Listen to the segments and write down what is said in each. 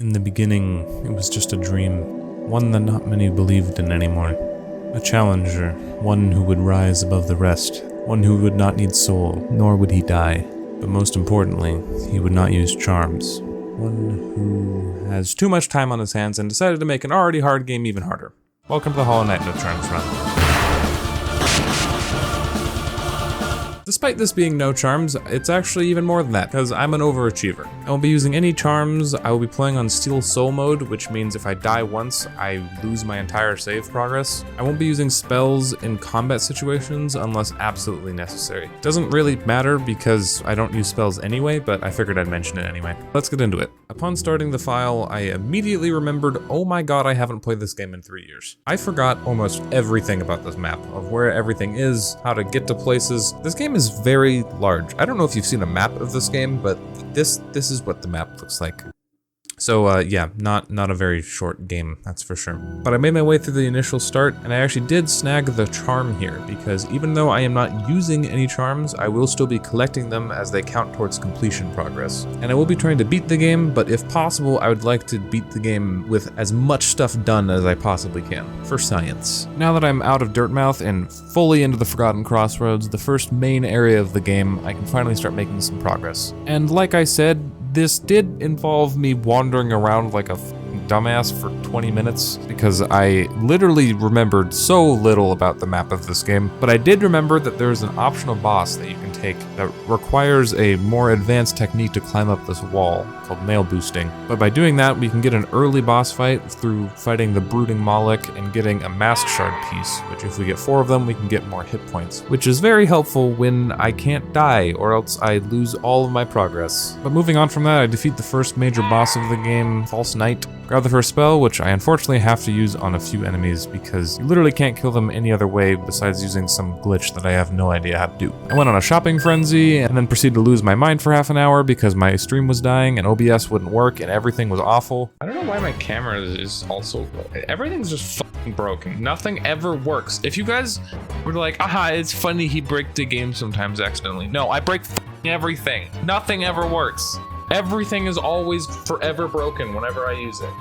In the beginning, it was just a dream, one that not many believed in anymore. A challenger, one who would rise above the rest, one who would not need soul, nor would he die. But most importantly, he would not use charms. One who has too much time on his hands and decided to make an already hard game even harder. Welcome to the Hollow Knight No Charms run. Despite this being no charms, it's actually even more than that, because I'm an overachiever. I won't be using any charms. I will be playing on Steel Soul mode, which means if I die once, I lose my entire save progress. I won't be using spells in combat situations unless absolutely necessary. It doesn't really matter because I don't use spells anyway, but I figured I'd mention it anyway. Let's get into it. Upon starting the file, I immediately remembered, oh my god, I haven't played this game in 3 years. I forgot almost everything about this map, of where everything is, how to get to places. This game is very large. I don't know if you've seen a map of this game, but this is what the map looks like. So yeah, not a very short game, that's for sure. But I made my way through the initial start, and I actually did snag the charm here, because even though I am not using any charms, I will still be collecting them as they count towards completion progress. And I will be trying to beat the game, but if possible, I would like to beat the game with as much stuff done as I possibly can, for science. Now that I'm out of Dirtmouth and fully into the Forgotten Crossroads, the first main area of the game, I can finally start making some progress. And like I said, this did involve me wandering around like a dumbass for 20 minutes because I literally remembered so little about the map of this game, but I did remember that there's an optional boss that you can take that requires a more advanced technique to climb up this wall called nail boosting. But by doing that, we can get an early boss fight through fighting the brooding Moloch and getting a mask shard piece, which if we get 4 of them, we can get more hit points, which is very helpful when I can't die or else I lose all of my progress. But moving on from that, I defeat the first major boss of the game, False Knight. Grab the first spell, which I unfortunately have to use on a few enemies because you literally can't kill them any other way besides using some glitch that I have no idea how to do. I went on a shopping frenzy and then proceeded to lose my mind for half an hour because my stream was dying and OBS wouldn't work and everything was awful. I don't know why my camera is also... everything's just fucking broken. Nothing ever works. If you guys were like, aha, it's funny he breaks the game sometimes accidentally. No, I break everything. Nothing ever works. Everything is always forever broken whenever I use it.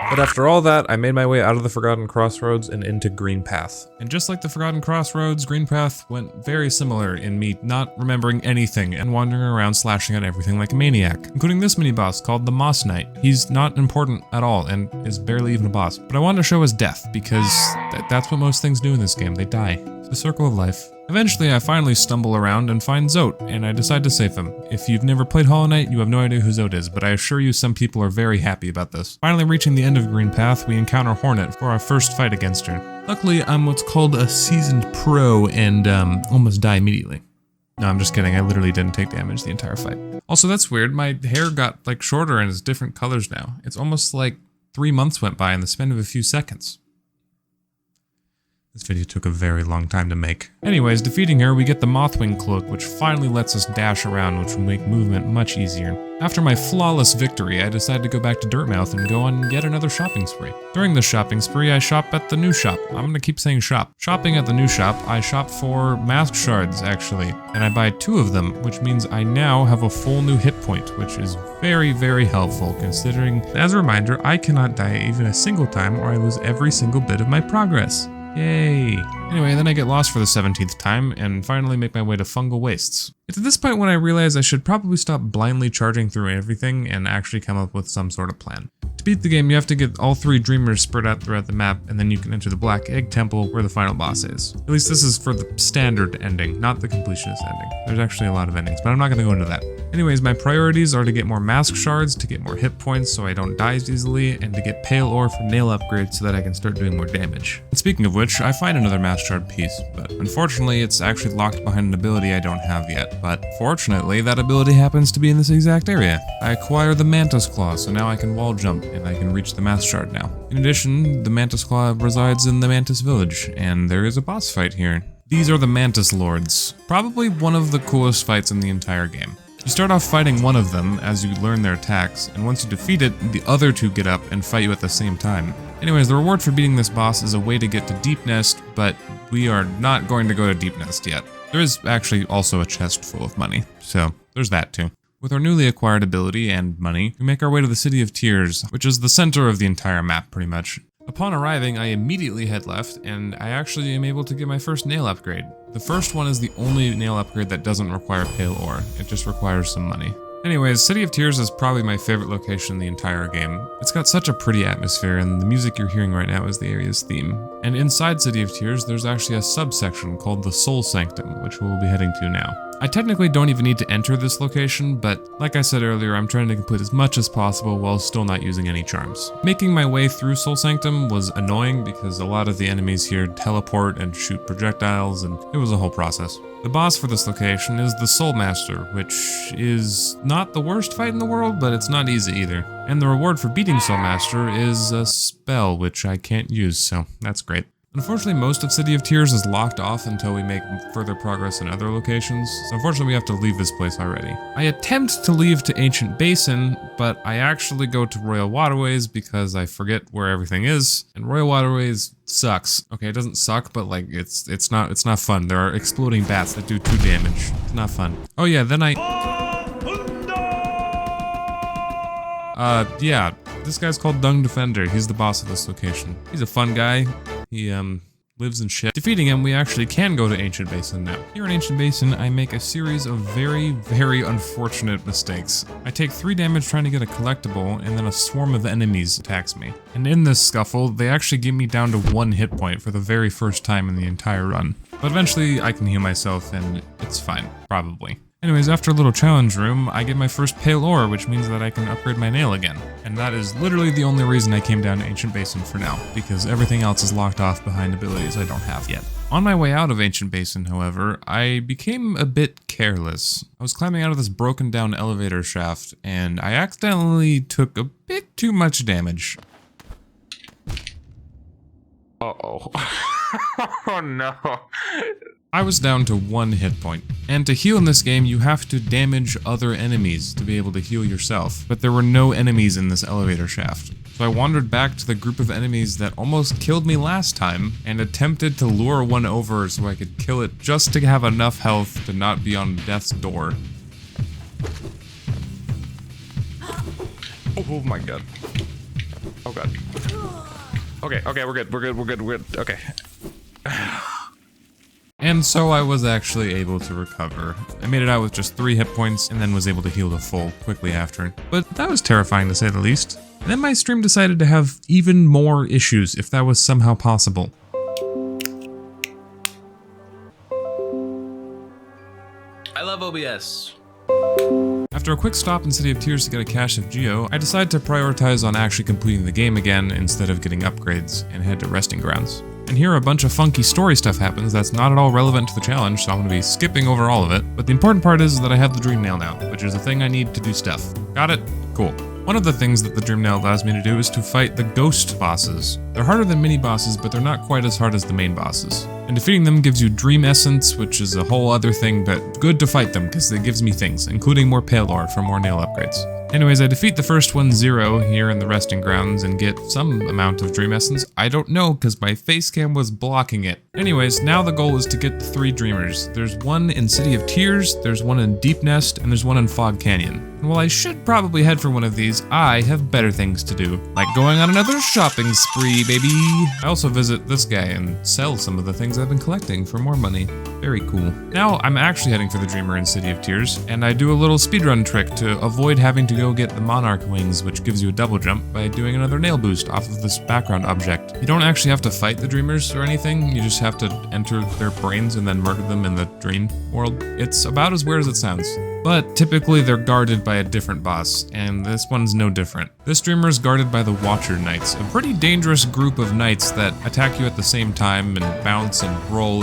But after all that, I made my way out of the Forgotten Crossroads and into Greenpath. And just like the Forgotten Crossroads, Greenpath went very similar in me not remembering anything and wandering around slashing at everything like a maniac, including this mini-boss called the Moss Knight. He's not important at all and is barely even a boss, but I wanted to show his death because that's what most things do in this game, they die. It's the circle of life. Eventually, I finally stumble around and find Zote, and I decide to save him. If you've never played Hollow Knight, you have no idea who Zote is, but I assure you some people are very happy about this. Finally reaching the end of Greenpath, we encounter Hornet for our first fight against her. Luckily, I'm what's called a seasoned pro and almost die immediately. No, I'm just kidding, I literally didn't take damage the entire fight. Also, that's weird, my hair got like shorter and it's different colors now. It's almost like 3 months went by in the span of a few seconds. This video took a very long time to make. Anyways, defeating her, we get the Mothwing Cloak, which finally lets us dash around, which will make movement much easier. After my flawless victory, I decided to go back to Dirtmouth and go on yet another shopping spree. During the shopping spree, I shop at the new shop. I'm gonna keep saying shop. Shopping at the new shop, I shop for mask shards, actually, and I buy 2 of them, which means I now have a full new hit point, which is very, very helpful, considering, as a reminder, I cannot die even a single time or I lose every single bit of my progress. Yay! Anyway, then I get lost for the 17th time and finally make my way to Fungal Wastes. It's at this point when I realize I should probably stop blindly charging through everything and actually come up with some sort of plan. To beat the game, you have to get all 3 dreamers spread out throughout the map, and then you can enter the Black Egg Temple where the final boss is. At least this is for the standard ending, not the completionist ending. There's actually a lot of endings, but I'm not going to go into that. Anyways, my priorities are to get more mask shards, to get more hit points so I don't die as easily, and to get pale ore for nail upgrades so that I can start doing more damage. And speaking of which, I find another mask shard piece, but unfortunately it's actually locked behind an ability I don't have yet. But fortunately, that ability happens to be in this exact area. I acquire the Mantis Claw, so now I can wall jump and I can reach the mask shard now. In addition, the Mantis Claw resides in the Mantis Village, and there is a boss fight here. These are the Mantis Lords, probably one of the coolest fights in the entire game. You start off fighting one of them as you learn their attacks, and once you defeat it, the other 2 get up and fight you at the same time. Anyways, the reward for beating this boss is a way to get to Deep Nest, but we are not going to go to Deep Nest yet. There is actually also a chest full of money, so there's that too. With our newly acquired ability and money, we make our way to the City of Tears, which is the center of the entire map pretty much. Upon arriving, I immediately head left, and I actually am able to get my first nail upgrade. The first one is the only nail upgrade that doesn't require pale ore, it just requires some money. Anyways, City of Tears is probably my favorite location in the entire game. It's got such a pretty atmosphere, and the music you're hearing right now is the area's theme. And inside City of Tears, there's actually a subsection called the Soul Sanctum, which we'll be heading to now. I technically don't even need to enter this location, but like I said earlier, I'm trying to complete as much as possible while still not using any charms. Making my way through Soul Sanctum was annoying because a lot of the enemies here teleport and shoot projectiles, and it was a whole process. The boss for this location is the Soul Master, which is not the worst fight in the world, but it's not easy either. And the reward for beating Soul Master is a spell, which I can't use, so that's great. Unfortunately, most of City of Tears is locked off until we make further progress in other locations, so unfortunately we have to leave this place already. I attempt to leave to Ancient Basin, but I actually go to Royal Waterways because I forget where everything is, and Royal Waterways sucks. Okay, it doesn't suck, but like it's not fun. There are exploding bats that do 2 damage. It's not fun. Oh yeah, then yeah, this guy's called Dung Defender. He's the boss of this location. He's a fun guy. He, lives in shit. Defeating him, we actually can go to Ancient Basin now. Here in Ancient Basin, I make a series of very, very unfortunate mistakes. I take 3 damage trying to get a collectible, and then a swarm of enemies attacks me. And in this scuffle, they actually get me down to 1 hit point for the very first time in the entire run. But eventually, I can heal myself, and it's fine. Probably. Anyways, after a little challenge room, I get my first pale ore, which means that I can upgrade my nail again. And that is literally the only reason I came down to Ancient Basin for now, because everything else is locked off behind abilities I don't have yet. On my way out of Ancient Basin, however, I became a bit careless. I was climbing out of this broken down elevator shaft, and I accidentally took a bit too much damage. Uh-oh. Oh no. I was down to 1 hit point, and to heal in this game you have to damage other enemies to be able to heal yourself, but there were no enemies in this elevator shaft. So I wandered back to the group of enemies that almost killed me last time, and attempted to lure one over so I could kill it just to have enough health to not be on death's door. Oh my god. Oh god. Okay, we're good, okay. And so I was actually able to recover. I made it out with just 3 hit points and then was able to heal to full quickly after. But that was terrifying to say the least. And then my stream decided to have even more issues if that was somehow possible. I love OBS. After a quick stop in City of Tears to get a cache of Geo, I decided to prioritize on actually completing the game again instead of getting upgrades and head to Resting Grounds. And here a bunch of funky story stuff happens that's not at all relevant to the challenge, so I'm going to be skipping over all of it. But the important part is that I have the Dream Nail now, which is a thing I need to do stuff. Got it? Cool. One of the things that the Dream Nail allows me to do is to fight the ghost bosses. They're harder than mini bosses, but they're not quite as hard as the main bosses. And defeating them gives you Dream Essence, which is a whole other thing, but good to fight them because it gives me things, including more Pale Ore for more nail upgrades. Anyways, I defeat the first one 0 here in the Resting Grounds and get some amount of Dream Essence. I don't know because my face cam was blocking it. Anyways, now the goal is to get the 3 Dreamers. There's one in City of Tears, there's one in Deep Nest, and there's one in Fog Canyon. And while I should probably head for one of these, I have better things to do, like going on another shopping spree, baby. I also visit this guy and sell some of the things I've been collecting for more money. Very cool. Now I'm actually heading for the Dreamer in City of Tears, and I do a little speedrun trick to avoid having to go get the Monarch Wings, which gives you a double jump, by doing another nail boost off of this background object. You don't actually have to fight the Dreamers or anything, you just have to enter their brains and then murder them in the dream world. It's about as weird as it sounds. But typically they're guarded by a different boss, and this one's no different. This Dreamer is guarded by the Watcher Knights, a pretty dangerous group of knights that attack you at the same time and bounce and roll.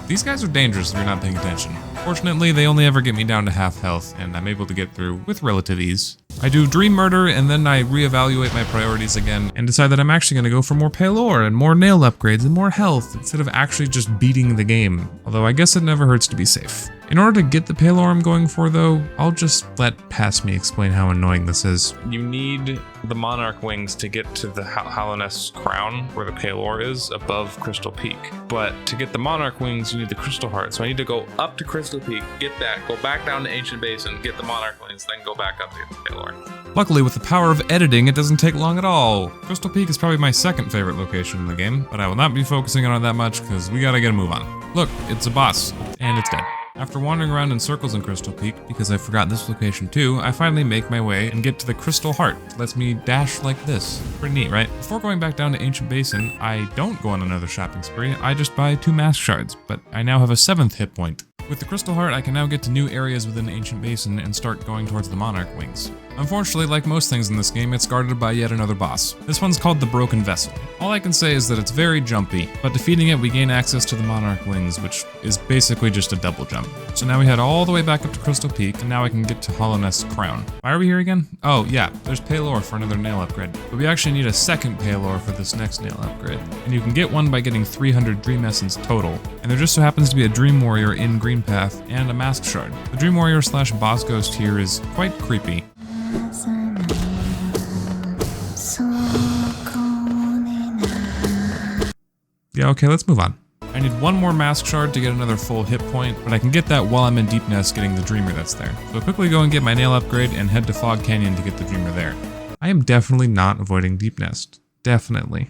These guys are dangerous if you're not paying attention. Fortunately, they only ever get me down to half health, and I'm able to get through with relative ease. I do Dream Murder, and then I reevaluate my priorities again, and decide that I'm actually going to go for more Pale Ore, and more nail upgrades, and more health, instead of actually just beating the game. Although I guess it never hurts to be safe. In order to get the Palor I'm going for though, I'll just let past me explain how annoying this is. You need the Monarch Wings to get to the Hallownest Crown, where the Palor is, above Crystal Peak. But to get the Monarch Wings, you need the Crystal Heart. So I need to go up to Crystal Peak, get that, go back down to Ancient Basin, get the Monarch Wings, then go back up to get the Palor. Luckily, with the power of editing, it doesn't take long at all. Crystal Peak is probably my second favorite location in the game, but I will not be focusing on it that much because we gotta get a move on. Look, it's a boss, and it's dead. After wandering around in circles in Crystal Peak, because I forgot this location too, I finally make my way and get to the Crystal Heart. It lets me dash like this. Pretty neat, right? Before going back down to Ancient Basin, I don't go on another shopping spree, I just buy 2 mask shards, but I now have a 7th hit point. With the Crystal Heart, I can now get to new areas within Ancient Basin and start going towards the Monarch Wings. Unfortunately, like most things in this game, it's guarded by yet another boss. This one's called the Broken Vessel. All I can say is that it's very jumpy, but defeating it we gain access to the Monarch Wings, which is basically just a double jump. So now we head all the way back up to Crystal Peak, and now I can get to Hallownest Crown. Why are we here again? Oh yeah, there's Palor for another nail upgrade. But we actually need a second Palor for this next nail upgrade. And you can get one by getting 300 Dream Essence total. And there just so happens to be a Dream Warrior in Greenpath and a Mask Shard. The Dream Warrior / Boss Ghost here is quite creepy. Yeah, okay, let's move on. I need one more Mask Shard to get another full hit point, but I can get that while I'm in Deep Nest getting the Dreamer that's there. So I'll quickly go and get my nail upgrade and head to Fog Canyon to get the Dreamer there. I am definitely not avoiding Deep Nest. Definitely.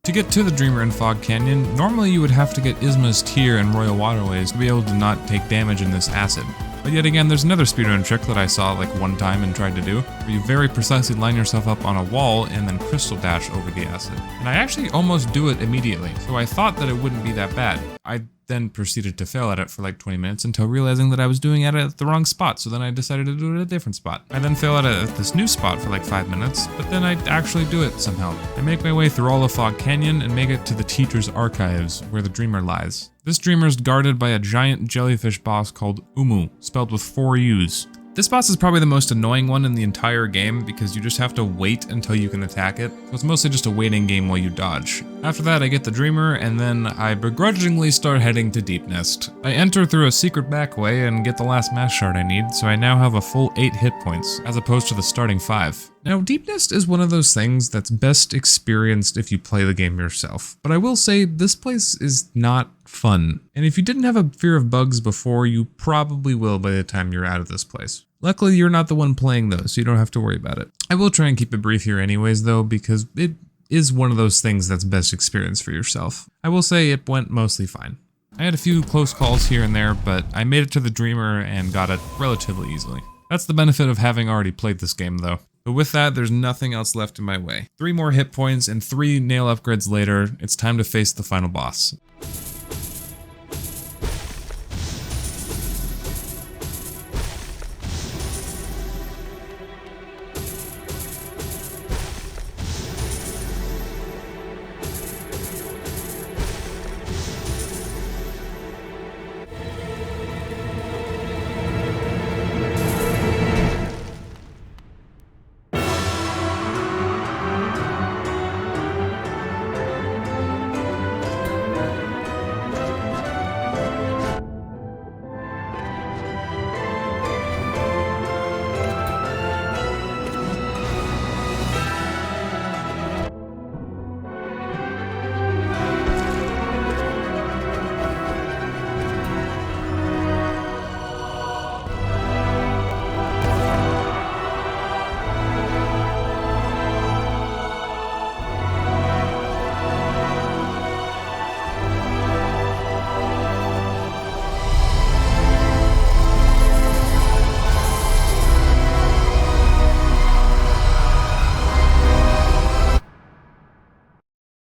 To get to the Dreamer in Fog Canyon, normally you would have to get Isma's Tear and Royal Waterways to be able to not take damage in this acid. But yet again, there's another speedrun trick that I saw like one time and tried to do, where you very precisely line yourself up on a wall and then crystal dash over the acid. And I actually almost do it immediately, so I thought that it wouldn't be that bad. I then proceeded to fail at it for like 20 minutes until realizing that I was doing it at the wrong spot, so then I decided to do it at a different spot. I then fail at it at this new spot for like 5 minutes, but then I actually do it somehow. I make my way through all of Fog Canyon and make it to the Teacher's Archives, where the Dreamer lies. This Dreamer is guarded by a giant jellyfish boss called Umu, spelled with 4 U's. This boss is probably the most annoying one in the entire game because you just have to wait until you can attack it, so it's mostly just a waiting game while you dodge. After that I get the Dreamer and then I begrudgingly start heading to Deep Nest. I enter through a secret back way and get the last Mask Shard I need, so I now have a full 8 hit points, as opposed to the starting 5. Now, Deep Nest is one of those things that's best experienced if you play the game yourself, but I will say this place is not fun. And if you didn't have a fear of bugs before, you probably will by the time you're out of this place. Luckily, you're not the one playing though, so you don't have to worry about it. I will try and keep it brief here anyways though, because it is one of those things that's best experienced for yourself. I will say it went mostly fine. I had a few close calls here and there, but I made it to the Dreamer and got it relatively easily. That's the benefit of having already played this game though. But with that, there's nothing else left in my way. 3 more hit points and 3 nail upgrades later, it's time to face the final boss.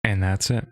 And that's it.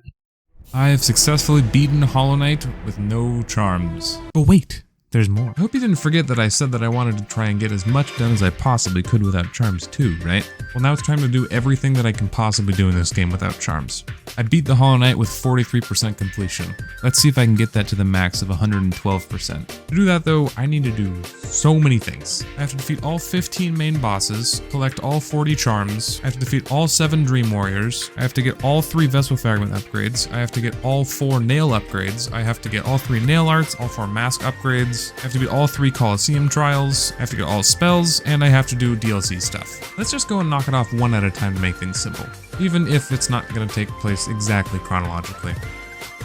I have successfully beaten Hollow Knight with no charms. But wait, there's more. I hope you didn't forget that I said that I wanted to try and get as much done as I possibly could without charms too, right? Well, now it's time to do everything that I can possibly do in this game without charms. I beat the Hollow Knight with 43% completion. Let's see if I can get that to the max of 112%. To do that though, I need to do so many things. I have to defeat all 15 main bosses, collect all 40 charms, I have to defeat all 7 Dream Warriors, I have to get all 3 Vessel Fragment upgrades, I have to get all 4 nail upgrades, I have to get all 3 nail arts, all 4 mask upgrades, I have to beat all 3 Colosseum trials, I have to get all spells, and I have to do DLC stuff. Let's just go and knock it off one at a time to make things simple, even if it's not going to take place exactly chronologically.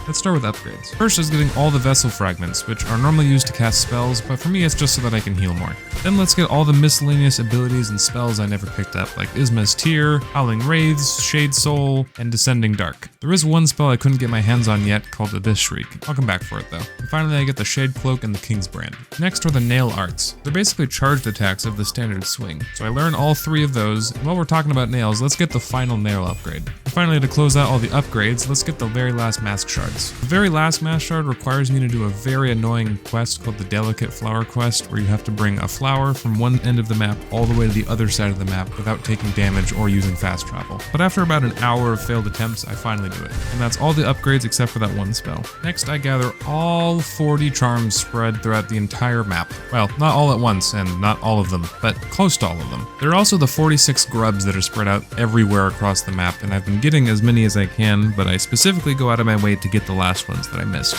Let's start with upgrades. First is getting all the Vessel Fragments, which are normally used to cast spells, but for me it's just so that I can heal more. Then let's get all the miscellaneous abilities and spells I never picked up, like Isma's Tear, Howling Wraiths, Shade Soul, and Descending Dark. There is one spell I couldn't get my hands on yet called Abyss Shriek. I'll come back for it though. And finally I get the Shade Cloak and the King's Brand. Next are the Nail Arts. They're basically charged attacks of the standard swing. So I learn all 3 of those, and while we're talking about nails, let's get the final nail upgrade. And finally, to close out all the upgrades, let's get the very last Mask Shards. The very last Mask Shard requires me to do a very annoying quest called the Delicate Flower Quest, where you have to bring a flower from one end of the map all the way to the other side of the map without taking damage or using fast travel. But after about an hour of failed attempts, I finally do it. And that's all the upgrades except for that one spell. Next, I gather all 40 charms spread throughout the entire map. Well, not all at once, and not all of them, but close to all of them. There are also the 46 grubs that are spread out everywhere across the map, and I've been getting as many as I can, but I specifically go out of my way to get the last ones that I missed.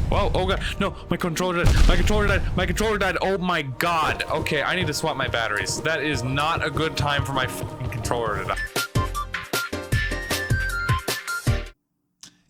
Whoa, oh god, no, my controller died, my controller died, oh my god. Okay, I need to swap my batteries. That is not a good time for my fucking controller to die.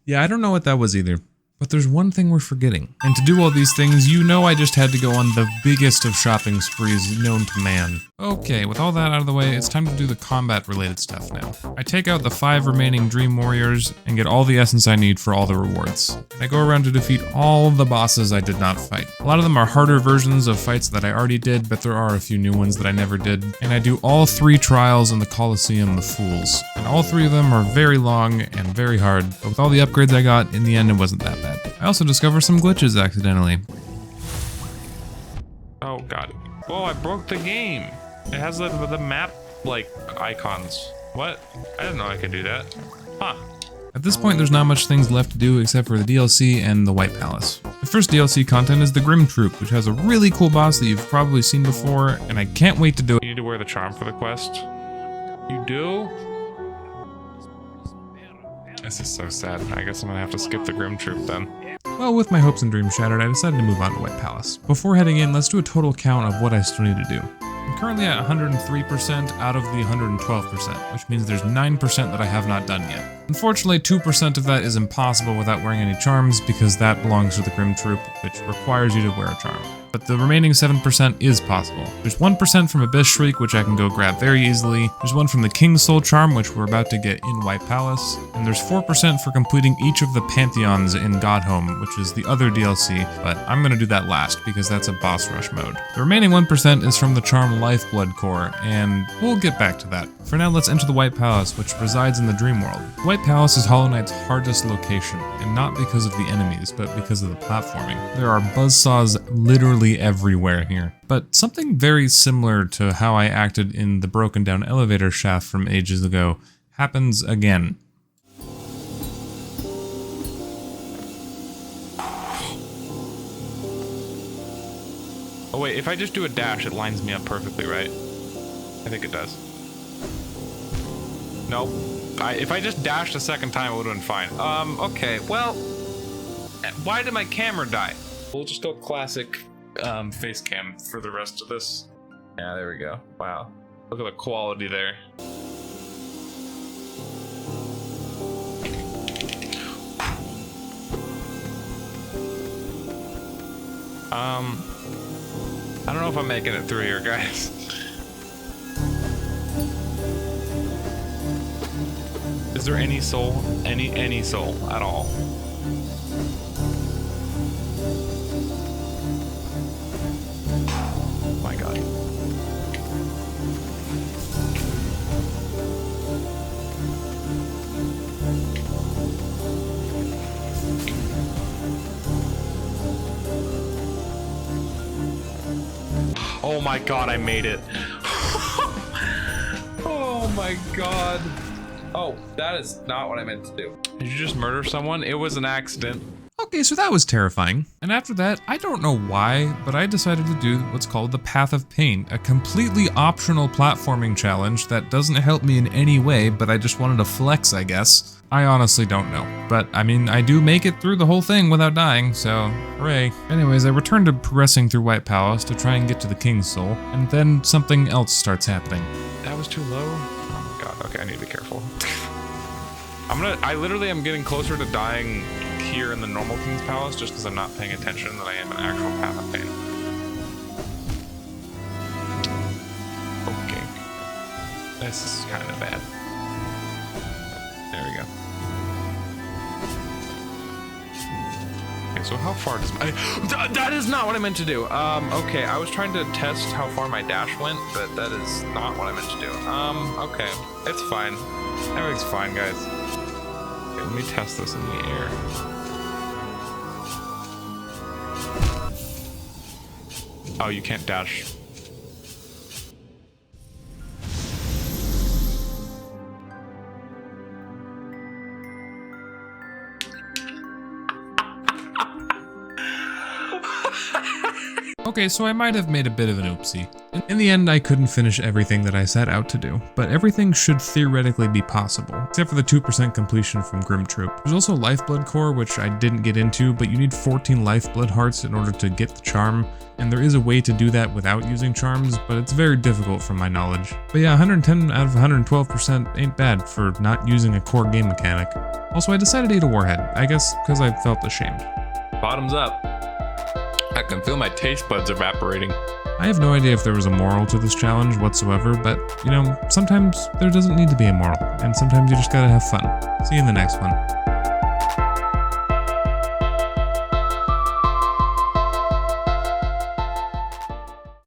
Yeah, I don't know what that was either. But there's one thing we're forgetting. And to do all these things, you know I just had to go on the biggest of shopping sprees known to man. Okay, with all that out of the way, it's time to do the combat related stuff now. I take out the 5 remaining Dream Warriors and get all the essence I need for all the rewards. I go around to defeat all the bosses I did not fight. A lot of them are harder versions of fights that I already did, but there are a few new ones that I never did. And I do all 3 trials in the Colosseum of Fools. And all 3 of them are very long and very hard, but with all the upgrades I got, in the end it wasn't that bad. I also discovered some glitches accidentally. Oh god. Whoa, I broke the game. It has the map, like, icons. What? I didn't know I could do that. Huh. At this point, there's not much things left to do except for the DLC and the White Palace. The first DLC content is the Grimm Troupe, which has a really cool boss that you've probably seen before, and I can't wait to do it. You need to wear the charm for the quest. You do? This is so sad. I guess I'm gonna have to skip the Grimm Troupe then. Well, with my hopes and dreams shattered, I decided to move on to White Palace. Before heading in, let's do a total count of what I still need to do. I'm currently at 103% out of the 112%, which means there's 9% that I have not done yet. Unfortunately, 2% of that is impossible without wearing any charms, because that belongs to the Grimm Troupe, which requires you to wear a charm. But the remaining 7% is possible. There's 1% from Abyss Shriek, which I can go grab very easily. There's 1 from the King's Soul Charm, which we're about to get in White Palace. And there's 4% for completing each of the Pantheons in Godhome, which is the other DLC, but I'm gonna do that last because that's a boss rush mode. The remaining 1% is from the Charm Lifeblood Core, and we'll get back to that. For now, let's enter the White Palace, which resides in the Dream World. White Palace is Hollow Knight's hardest location, and not because of the enemies, but because of the platforming. There are buzzsaws literally everywhere here. But something very similar to how I acted in the broken down elevator shaft from ages ago happens again. Oh wait, if I just do a dash, it lines me up perfectly, right? I think it does. Nope. If I just dashed a second time, it would have been fine. Okay, well, why did my camera die? We'll just go classic face cam for the rest of this. Yeah, there we go. Wow. Look at the quality there. I don't know if I'm making it through here, guys. Is there any soul? Any soul at all? My god. Oh my god, I made it. Oh my god. Oh, that is not what I meant to do. Did you just murder someone? It was an accident. Okay, so that was terrifying. And after that, I don't know why, but I decided to do what's called the Path of Pain, a completely optional platforming challenge that doesn't help me in any way, but I just wanted to flex, I guess. I honestly don't know. But, I mean, I do make it through the whole thing without dying, so hooray. Anyways, I returned to progressing through White Palace to try and get to the King's Soul, and then something else starts happening. That was too low? Oh my god, okay, I need to be careful. I literally am getting closer to dying here in the normal King's Palace just because I'm not paying attention than I am in actual Path of Pain. Okay. This is kind of bad. There we go. Okay, so how far does my... that is not what I meant to do. Okay, I was trying to test how far my dash went, but that is not what I meant to do. Okay. It's fine. Everything's fine, guys. Okay, let me test this in the air. Oh, you can't dash. Okay, so I might have made a bit of an oopsie. In the end, I couldn't finish everything that I set out to do, but everything should theoretically be possible, except for the 2% completion from Grimm Troupe. There's also Lifeblood Core, which I didn't get into, but you need 14 Lifeblood Hearts in order to get the charm, and there is a way to do that without using charms, but it's very difficult from my knowledge. But yeah, 110 out of 112% ain't bad for not using a core game mechanic. Also, I decided to eat a warhead, I guess because I felt ashamed. Bottoms up. I can feel my taste buds evaporating. I have no idea if there was a moral to this challenge whatsoever, but, you know, sometimes there doesn't need to be a moral, and sometimes you just gotta have fun. See you in the next one.